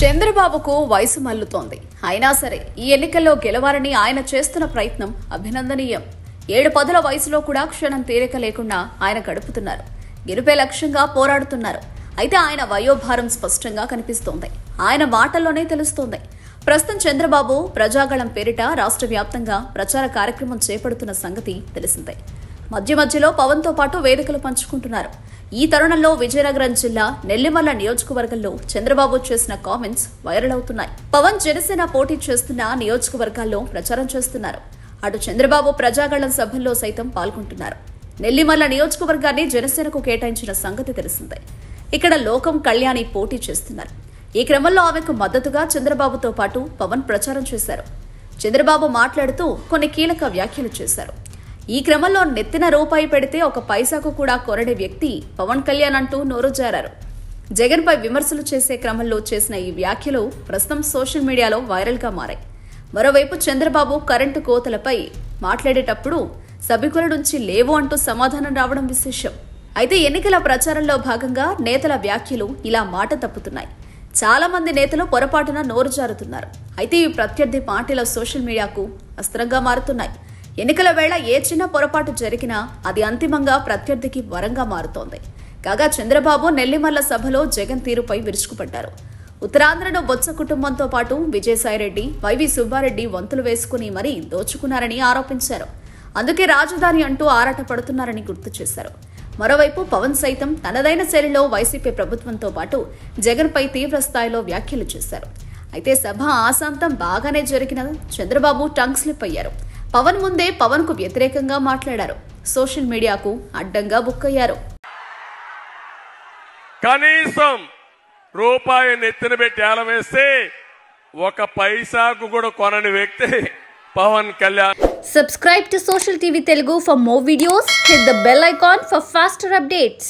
చంద్రబాబుకు వయసు మల్లుతోంది. అయినా సరే ఈ ఎన్నికల్లో గెలవాలని ఆయన చేస్తున్న ప్రయత్నం అభినందనీయం. 7 పదుల వయసులో కూడా క్షణం తీరిక లేకుండా ఆయన గడుపుతున్నారు. గెలుపే లక్ష్యంగా పోరాడుతున్నారు. అయితే ఆయన వయోభారం స్పష్టంగా కనిపిస్తోంది. ఆయన మాటల్లోనే తెలుస్తోంది. ప్రస్తుతం చంద్రబాబు ప్రజాగళం పేరిట రాష్ట్ర వ్యాప్తంగా ప్రచార కార్యక్రమం చేపడుతున్న సంగతి తెలిసిందే. మధ్యలో పవన్తో పాటు వేదికలు పంచుకుంటున్నారు. ఈ తరుణంలో విజయనగరం జిల్లా నెల్లిమర్ల నియోజకవర్గంలో చంద్రబాబు చేసిన కామెంట్స్ వైరల్ అవుతున్నాయి. పవన్ జనసేన పోటీ చేస్తున్న నియోజకవర్గాల్లో ప్రచారం చేస్తున్నారు. అటు చంద్రబాబు ప్రజాగళం సభల్లో సైతం పాల్గొంటున్నారు. నెల్లిమర్ల నియోజకవర్గాన్ని జనసేనకు కేటాయించిన సంగతి తెలిసిందే. ఇక్కడ లోకం కళ్యాణి పోటీ చేస్తున్నారు. ఈ క్రమంలో ఆమెకు మద్దతుగా చంద్రబాబుతో పాటు పవన్ ప్రచారం చేశారు. చంద్రబాబు మాట్లాడుతూ కొన్ని కీలక వ్యాఖ్యలు చేశారు. ఈ క్రమంలో నెత్తిన రూపాయి పెడితే ఒక పైసాకు కూడా కొరడే వ్యక్తి పవన్ కళ్యాణ్ అంటూ నోరు జారారు. జగన్పై విమర్శలు చేసే క్రమంలో చేసిన ఈ వ్యాఖ్యలు ప్రస్తుతం సోషల్ మీడియాలో వైరల్గా మారాయి. మరోవైపు చంద్రబాబు కరెంటు కోతలపై మాట్లాడేటప్పుడు సభికుల నుంచి లేవు అంటూ సమాధానం రావడం విశేషం. అయితే ఎన్నికల ప్రచారంలో భాగంగా నేతల వ్యాఖ్యలు ఇలా మాట తప్పుతున్నాయి. చాలా మంది నేతలు పొరపాటున నోరు జారుతున్నారు. అయితే ఈ ప్రత్యర్థి పార్టీల సోషల్ మీడియాకు అస్త్రంగా మారుతున్నాయి. ఎన్నికల వేళ ఏ చిన్న పొరపాటు జరిగినా అది అంతిమంగా ప్రత్యర్థికి వరంగా మారుతోంది. కాగా చంద్రబాబు నెల్లిమర్ల సభలో జగన్ తీరుపై విరుచుకుపడ్డారు. ఉత్తరాంధ్రను బొత్స కుటుంబంతో పాటు విజయసాయిరెడ్డి, వైవి సుబ్బారెడ్డి వంతులు వేసుకుని మరీ దోచుకున్నారని ఆరోపించారు. అందుకే రాజధాని అంటూ ఆరాటపడుతున్నారని గుర్తు చేశారు. మరోవైపు పవన్ సైతం తనదైన శైలిలో వైసీపీ ప్రభుత్వంతో పాటు జగన్పై తీవ్ర స్థాయిలో వ్యాఖ్యలు చేశారు. అయితే సభ ఆశాంతం బాగానే జరిగిన చంద్రబాబు టంగ్ స్లిప్ అయ్యారు. పవన్ ముందే పవన్ కు వ్యతిరేకంగా మాట్లాడారు. సోషల్ మీడియాకు అడ్డంగా బుక్ అయ్యారు. కనీసం రూపాయి నెత్తిన పెట్టి ఏలవేస్తే ఒక పైసాకు కూడా కొనని వ్యక్తి Pawan Kalyan. Subscribe to Social TV Telugu for more videos. Hit the bell icon for faster updates.